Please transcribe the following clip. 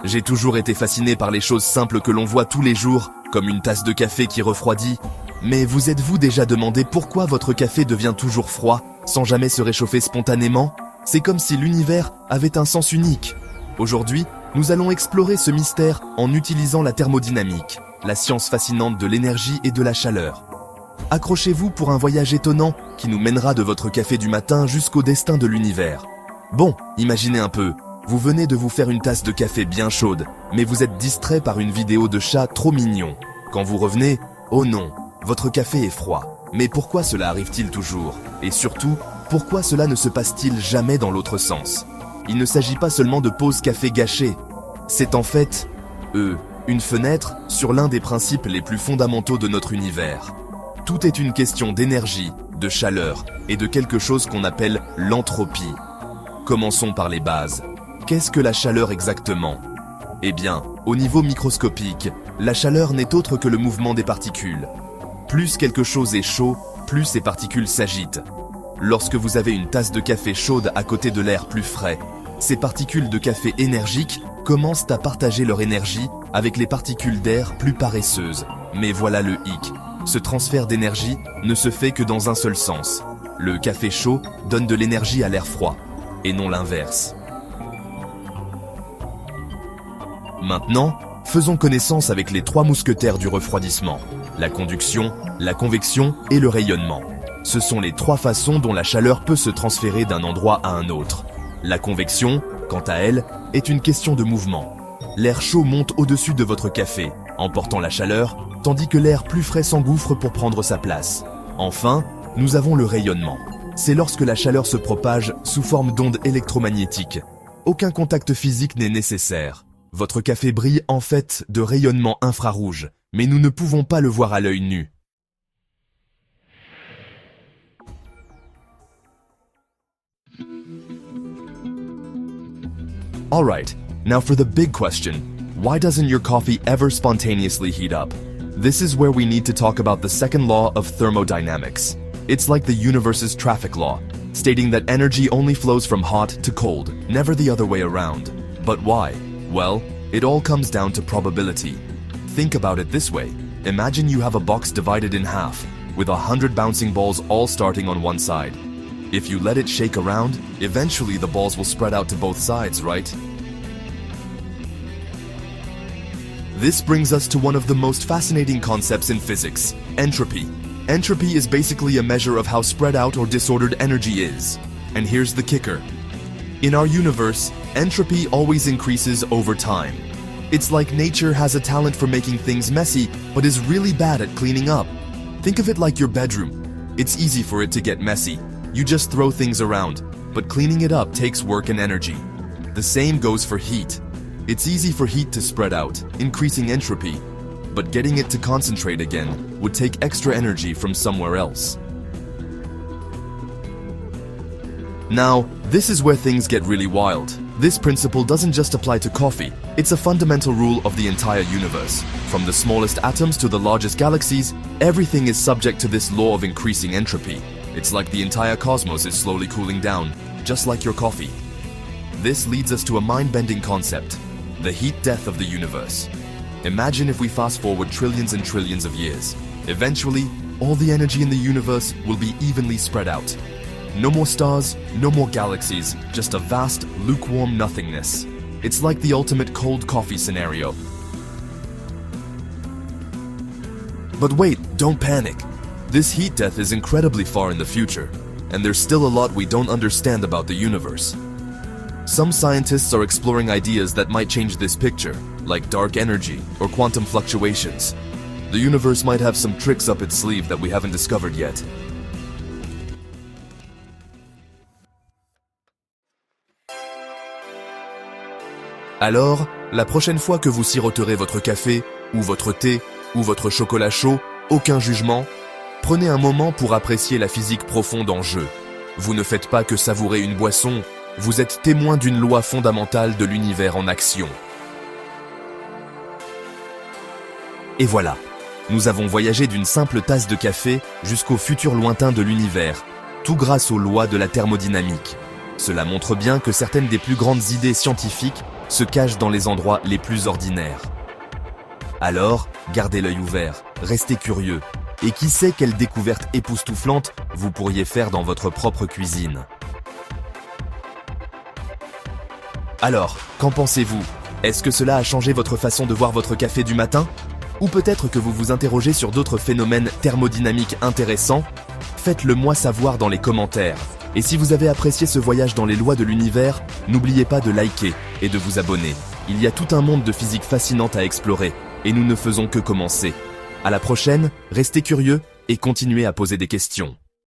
J'ai toujours été fasciné par les choses simples que l'on voit tous les jours, comme une tasse de café qui refroidit. Mais vous êtes-vous déjà demandé pourquoi votre café devient toujours froid, sans jamais se réchauffer spontanément? C'est comme si l'univers avait un sens unique. Aujourd'hui, nous allons explorer ce mystère en utilisant la thermodynamique, la science fascinante de l'énergie et de la chaleur. Accrochez-vous pour un voyage étonnant qui nous mènera de votre café du matin jusqu'au destin de l'univers. Bon, imaginez un peu. Vous venez de vous faire une tasse de café bien chaude, mais vous êtes distrait par une vidéo de chat trop mignon. Quand vous revenez, oh non, votre café est froid. Mais pourquoi cela arrive-t-il toujours? Et surtout, pourquoi cela ne se passe-t-il jamais dans l'autre sens? Il ne s'agit pas seulement de pause café gâchée. C'est en fait, une fenêtre sur l'un des principes les plus fondamentaux de notre univers. Tout est une question d'énergie, de chaleur et de quelque chose qu'on appelle l'entropie. Commençons par les bases. Qu'est-ce que la chaleur exactement? Eh bien, au niveau microscopique, la chaleur n'est autre que le mouvement des particules. Plus quelque chose est chaud, plus ces particules s'agitent. Lorsque vous avez une tasse de café chaude à côté de l'air plus frais, ces particules de café énergiques commencent à partager leur énergie avec les particules d'air plus paresseuses. Mais voilà le hic. Ce transfert d'énergie ne se fait que dans un seul sens. Le café chaud donne de l'énergie à l'air froid, et non l'inverse. Maintenant, faisons connaissance avec les trois mousquetaires du refroidissement. La conduction, la convection et le rayonnement. Ce sont les trois façons dont la chaleur peut se transférer d'un endroit à un autre. La convection, quant à elle, est une question de mouvement. L'air chaud monte au-dessus de votre café, emportant la chaleur, tandis que l'air plus frais s'engouffre pour prendre sa place. Enfin, nous avons le rayonnement. C'est lorsque la chaleur se propage sous forme d'ondes électromagnétiques. Aucun contact physique n'est nécessaire. Votre café brille en fait de rayonnement infrarouge, mais nous ne pouvons pas le voir à l'œil nu. Alright, now for the big question. Why doesn't your coffee ever spontaneously heat up? This is where we need to talk about the second law of thermodynamics. It's like the universe's traffic law, stating that energy only flows from hot to cold, never the other way around. But why? Well, it all comes down to probability. Think about it this way. Imagine you have a box divided in half, with 100 bouncing balls all starting on one side. If you let it shake around, eventually the balls will spread out to both sides, right? This brings us to one of the most fascinating concepts in physics, entropy. Entropy is basically a measure of how spread out or disordered energy is. And here's the kicker. In our universe, entropy always increases over time. It's like nature has a talent for making things messy, but is really bad at cleaning up. Think of it like your bedroom. It's easy for it to get messy. You just throw things around, but cleaning it up takes work and energy. The same goes for heat. It's easy for heat to spread out, increasing entropy, but getting it to concentrate again would take extra energy from somewhere else. Now, this is where things get really wild. This principle doesn't just apply to coffee, it's a fundamental rule of the entire universe. From the smallest atoms to the largest galaxies, everything is subject to this law of increasing entropy. It's like the entire cosmos is slowly cooling down, just like your coffee. This leads us to a mind-bending concept, the heat death of the universe. Imagine if we fast forward trillions and trillions of years. Eventually, all the energy in the universe will be evenly spread out. No more stars, no more galaxies, just a vast, lukewarm nothingness. It's like the ultimate cold coffee scenario. But wait, don't panic. This heat death is incredibly far in the future, and there's still a lot we don't understand about the universe. Some scientists are exploring ideas that might change this picture, like dark energy or quantum fluctuations. The universe might have some tricks up its sleeve that we haven't discovered yet. Alors, la prochaine fois que vous siroterez votre café, ou votre thé, ou votre chocolat chaud, aucun jugement, prenez un moment pour apprécier la physique profonde en jeu. Vous ne faites pas que savourer une boisson, vous êtes témoin d'une loi fondamentale de l'univers en action. Et voilà, nous avons voyagé d'une simple tasse de café jusqu'au futur lointain de l'univers, tout grâce aux lois de la thermodynamique. Cela montre bien que certaines des plus grandes idées scientifiques se cache dans les endroits les plus ordinaires. Alors, gardez l'œil ouvert, restez curieux, et qui sait quelle découverte époustouflante vous pourriez faire dans votre propre cuisine. Alors, qu'en pensez-vous? Est-ce que cela a changé votre façon de voir votre café du matin? Ou peut-être que vous vous interrogez sur d'autres phénomènes thermodynamiques intéressants? Faites-le moi savoir dans les commentaires. Et si vous avez apprécié ce voyage dans les lois de l'univers, n'oubliez pas de liker et de vous abonner. Il y a tout un monde de physique fascinante à explorer, et nous ne faisons que commencer. À la prochaine, restez curieux et continuez à poser des questions.